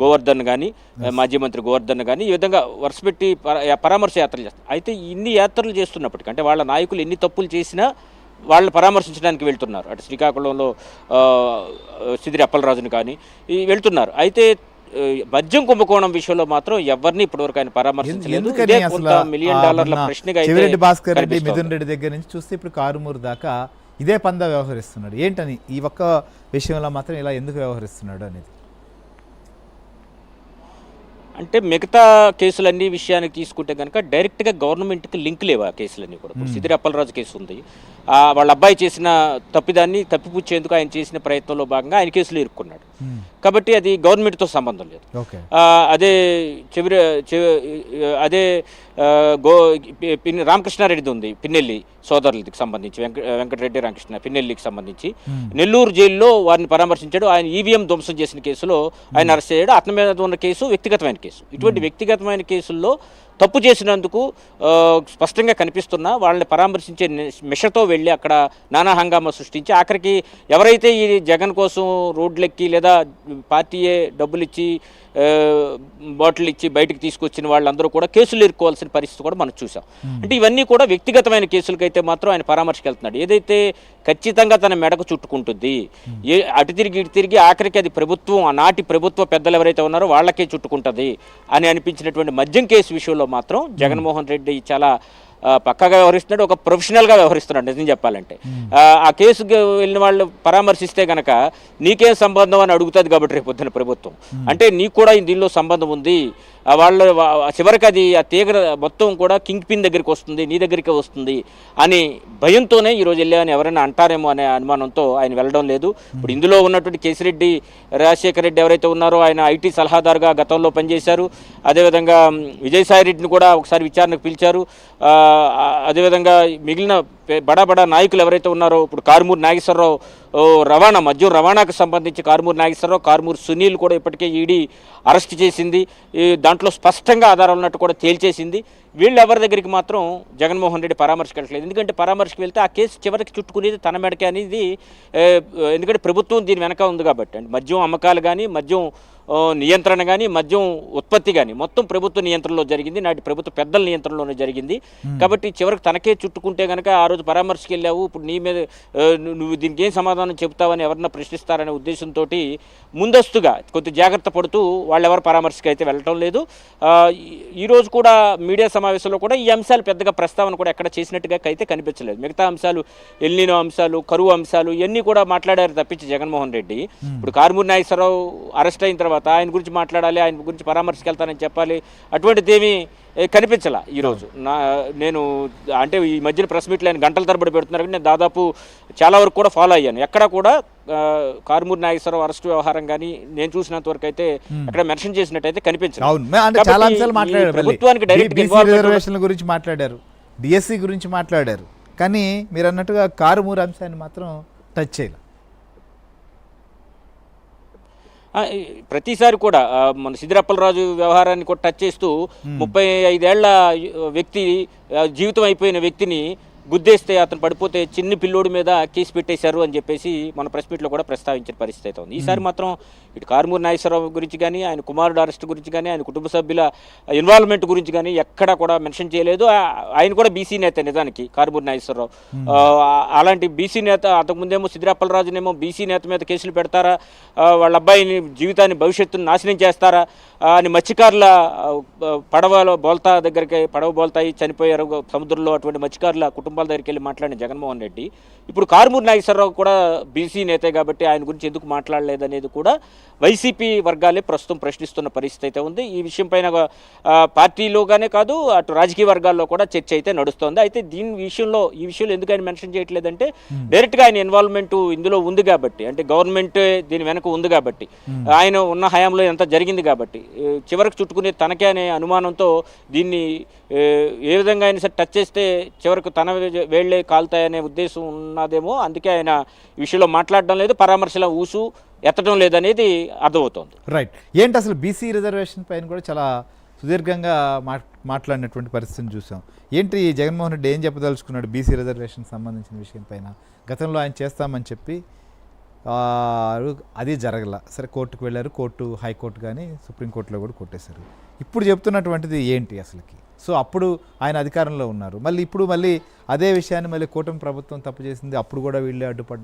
గోవర్ధన్ కానీ, మాజీ మంత్రి గోవర్ధన్ కానీ ఈ విధంగా వరుసపెట్టి పరామర్శ యాత్రలు చేస్తారు. అయితే ఇన్ని యాత్రలు చేస్తున్నప్పటికీ అంటే వాళ్ళ నాయకులు ఎన్ని తప్పులు చేసినా వాళ్ళని పరామర్శించడానికి వెళ్తున్నారు. అటు శ్రీకాకుళంలో సిదిరి అప్పలరాజుని కానీ వెళ్తున్నారు. అయితే మద్యం కుంభకోణం విషయంలో మాత్రం ఎవరిని ఇప్పటివరకు ఆయన పరామర్శించలేదు. $1 మిలియన్ ప్రశ్నగా భాస్కర్ రెడ్డి, మిథున్ రెడ్డి దగ్గర నుంచి చూస్తే ఇప్పుడు కారుమూరు దాకా ఇదే పందా వ్యవహరిస్తున్నాడు. ఏంటని ఈ ఒక్క విషయంలో మాత్రం ఇలా ఎందుకు వ్యవహరిస్తున్నాడు అనేది? అంటే మిగతా కేసులన్నీ విషయానికి తీసుకుంటే కనుక డైరెక్ట్గా గవర్నమెంట్కి లింక్ లేవు ఆ కేసులన్నీ కూడా. ఇప్పుడు సిదిరి అప్పలరాజు కేసు ఉంది, వాళ్ళ అబ్బాయి చేసిన తప్పిదాన్ని కప్పిపుచ్చేందుకు ఆయన చేసిన ప్రయత్నంలో భాగంగా ఆయన కేసులో ఇరుక్కున్నాడు కాబట్టి అది గవర్నమెంట్తో సంబంధం లేదు. అదే అదే రామకృష్ణారెడ్డిది ఉంది, పిన్నెల్లి సోదరులకి సంబంధించి వెంకటరెడ్డి రామకృష్ణ పిన్నెల్లికి సంబంధించి నెల్లూరు జైల్లో వారిని పరామర్శించాడు. ఆయన ఈవీఎం ధ్వంసం చేసిన కేసులో ఆయన అరెస్ట్ అయ్యాడు. అతని మీద ఉన్న కేసు వ్యక్తిగతమైన కేసు. ఇటువంటి వ్యక్తిగతమైన కేసుల్లో తప్పు చేసినందుకు స్పష్టంగా కనిపిస్తున్నా వాళ్ళని పరామర్శించే మిషతో వెళ్ళి అక్కడ నానా హంగామా సృష్టించి ఆఖరికి ఎవరైతే ఈ జగన్ కోసం రోడ్లెక్కి లేదా పార్టీయే డబ్బులు ఇచ్చి బాటిల్ ఇచ్చి బయటకు తీసుకొచ్చిన వాళ్ళందరూ కూడా కేసులు ఇరుక్కోవాల్సిన పరిస్థితి కూడా మనం చూసాం. అంటే ఇవన్నీ కూడా వ్యక్తిగతమైన కేసులకైతే మాత్రం ఆయన పరామర్శకు వెళ్తున్నాడు. ఏదైతే ఖచ్చితంగా తన మెడకు చుట్టుకుంటుంది, అటు తిరిగి ఇటు తిరిగి ఆఖరికి అది ప్రభుత్వం ఆనాటి ప్రభుత్వ పెద్దలు ఎవరైతే ఉన్నారో వాళ్ళకే చుట్టుకుంటుంది అని అనిపించినటువంటి మద్యం కేసు విషయంలో మాత్రం జగన్మోహన్ రెడ్డి చాలా పక్కాగా వ్యవహరిస్తున్నాడు, ఒక ప్రొఫెషనల్గా వ్యవహరిస్తున్నాడు. నిజం చెప్పాలంటే ఆ కేసుకు వెళ్ళిన వాళ్ళు పరామర్శిస్తే కనుక నీకేం సంబంధం అని అడుగుతుంది కాబట్టి రేపు పొద్దున ప్రభుత్వం అంటే నీకు కూడా దీనిలో సంబంధం ఉంది, వాళ్ళ చివరికి అది ఆ తీగ మొత్తం కూడా కింగ్ పిన్ దగ్గరికి వస్తుంది, నీ దగ్గరికి వస్తుంది అని భయంతోనే ఈరోజు వెళ్ళామని ఎవరైనా అంటారేమో అనే అనుమానంతో ఆయన వెళ్ళడం లేదు. ఇప్పుడు ఇందులో ఉన్నటువంటి కేసిరెడ్డి రాజశేఖర రెడ్డి ఎవరైతే ఉన్నారో ఆయన ఐటీ సలహాదారుగా గతంలో పనిచేశారు. అదేవిధంగా విజయసాయి రెడ్డిని కూడా ఒకసారి విచారణకు పిలిచారు. అదేవిధంగా మిగిలిన బడా నాయకులు ఎవరైతే ఉన్నారో ఇప్పుడు కారుమూరి నాగేశ్వరరావు మద్యం రవాణాకు సంబంధించి కారుమూరి నాగేశ్వరరావు, కారుమూరి సునీల్ కూడా ఇప్పటికే ఈడీ అరెస్ట్ చేసింది. దాంట్లో స్పష్టంగా ఆధారాలు ఉన్నట్టు కూడా తేల్చేసింది. వీళ్ళు ఎవరి దగ్గరికి మాత్రం జగన్మోహన్ రెడ్డి పరామర్శకు వెళ్ళట్లేదు. ఎందుకంటే పరామర్శకు వెళ్తే ఆ కేసు చివరికి చుట్టుకునేది తన మెడకే అనేది, ఎందుకంటే ప్రభుత్వం దీని వెనక ఉంది కాబట్టి. అంటే మద్యం అమ్మకాలు కానీ, మద్యం నియంత్రణ కానీ, మద్యం ఉత్పత్తి కానీ మొత్తం ప్రభుత్వ నియంత్రణలో జరిగింది, నాటి ప్రభుత్వ పెద్దల నియంత్రణలోనే జరిగింది. కాబట్టి చివరికి తనకే చుట్టుకుంటే కనుక ఆ రోజు పరామర్శకు వెళ్ళావు, ఇప్పుడు నీ మీద నువ్వు దీనికి ఏం సమాధానం చెప్తావని ఎవరన్నా ప్రశ్నిస్తారనే ఉద్దేశంతో ముందస్తుగా కొంత జాగ్రత్త పడుతూ వాళ్ళెవరు పరామర్శకు అయితే వెళ్ళటం లేదు. ఈరోజు కూడా మీడియా సమావేశంలో కూడా ఈ అంశాలు పెద్దగా ప్రస్తావన కూడా ఎక్కడ చేసినట్టుగా అయితే కనిపించలేదు. మిగతా అంశాలు, ఎల్నినో అంశాలు, కరువు అంశాలు ఇవన్నీ కూడా మాట్లాడారు తప్పించి జగన్మోహన్ రెడ్డి ఇప్పుడు కారుమూరి నాగేశ్వరరావు అరెస్ట్ అయిన తర్వాత ఆయన గురించి మాట్లాడాలి, ఆయన గురించి పరామర్శకు వెళ్తానని చెప్పాలి, అటువంటిది ఏమీ కనిపించాల. ఈరోజు నేను అంటే ఈ మధ్యన ప్రెస్ మీట్లు ఆయన గంటల తరబడి పెడుతున్నారు కానీ నేను దాదాపు చాలా వరకు కూడా ఫాలో అయ్యాను. ఎక్కడ కూడా కారుమూరి నాగేశ్వరరావు అరెస్టు వ్యవహారం కానీ నేను చూసినంత వరకు అయితే అక్కడ మెన్షన్ చేసినట్టయితే కనిపించదు. ప్రభుత్వానికి డైరెక్ట్ రిజర్వేషన్ల గురించి మాట్లాడారు, డిఎస్సి గురించి మాట్లాడారు, కానీ మీరు అన్నట్టుగా కారుమూరి అంశాన్ని మాత్రం టచ్ చేయాలి. ప్రతిసారి కూడా మన సిదిరి అప్పలరాజు వ్యవహారాన్ని కూడా టచ్ చేస్తూ 35 ఏళ్ల వ్యక్తి, జీవితం అయిపోయిన వ్యక్తిని గుద్దేస్తే అతను పడిపోతే చిన్ని పిల్లోడి మీద కేసు పెట్టేశారు అని చెప్పేసి మన ప్రెస్ మీట్లో కూడా ప్రస్తావించిన పరిస్థితి అయితే ఉంది. ఈసారి మాత్రం ఇటు కారుమూరి నాగేశ్వరరావు గురించి కానీ, ఆయన కుమారుడు అరెస్ట్ గురించి కానీ, ఆయన కుటుంబ సభ్యుల ఇన్వాల్వ్మెంట్ గురించి కానీ ఎక్కడా కూడా మెన్షన్ చేయలేదు. ఆయన కూడా బీసీ నేత నిజానికి కారుమూరి నాగేశ్వరరావు. అలాంటి బీసీ నేత అంతకుముందేమో సిదిరి అప్పలరాజునేమో బీసీ నేత మీద కేసులు పెడతారా, వాళ్ళ అబ్బాయిని జీవితాన్ని భవిష్యత్తును నాశనం చేస్తారా అని మత్స్యకారుల పడవ బోల్తాయి చనిపోయారు సముద్రంలో, అటువంటి మత్స్యకారుల కుటుంబాల దగ్గరికి వెళ్ళి మాట్లాడిన జగన్మోహన్ రెడ్డి ఇప్పుడు కారుమూరి నాగేశ్వరరావు కూడా బీసీ నేతే కాబట్టి ఆయన గురించి ఎందుకు మాట్లాడలేదనేది కూడా వైసీపీ వర్గాలే ప్రస్తుతం ప్రశ్నిస్తున్న పరిస్థితి అయితే ఉంది. ఈ విషయం పైన పార్టీలోగానే కాదు అటు రాజకీయ వర్గాల్లో కూడా చర్చ అయితే నడుస్తోంది. అయితే ఈ విషయంలో ఎందుకు ఆయన మెన్షన్ చేయట్లేదంటే డైరెక్ట్గా ఆయన ఇన్వాల్వ్మెంట్ ఇందులో ఉంది కాబట్టి, అంటే గవర్నమెంట్ దీని వెనక ఉంది కాబట్టి, ఆయన ఉన్న హయాంలో ఎంత జరిగింది కాబట్టి చివరికి చుట్టుకునే తనకే అనే అనుమానంతో దీన్ని ఏ విధంగా అయినా సరే టచ్ చేస్తే చివరికి తన వేళ్లే కాలుతాయనే ఉద్దేశం ఉన్నదేమో, అందుకే ఆయన ఈ విషయంలో మాట్లాడడం లేదు, పరామర్శల ఊసు ఎత్తడం లేదనేది అర్థమవుతోంది. రైట్. ఏంటి అసలు బీసీ రిజర్వేషన్ పైన కూడా చాలా సుదీర్ఘంగా మాట్లాడినటువంటి పరిస్థితిని చూసాం. ఏంటి జగన్మోహన్ రెడ్డి ఏం చెప్పదలుచుకున్నాడు బీసీ రిజర్వేషన్ సంబంధించిన విషయం పైన? గతంలో ఆయన చేస్తామని చెప్పి అది జరగల. సరే కోర్టుకు వెళ్ళారు, హైకోర్టు కానీ సుప్రీంకోర్టులో కూడా కొట్టేశారు. ఇప్పుడు చెప్తున్నటువంటిది ఏంటి అసలుకి? సో అప్పుడు ఆయన అధికారంలో ఉన్నారు, మళ్ళీ ఇప్పుడు అదే విషయాన్ని మళ్ళీ కూటమి ప్రభుత్వం తప్పు చేసింది, అప్పుడు కూడా వీళ్ళే అడ్డుపడ్డారు.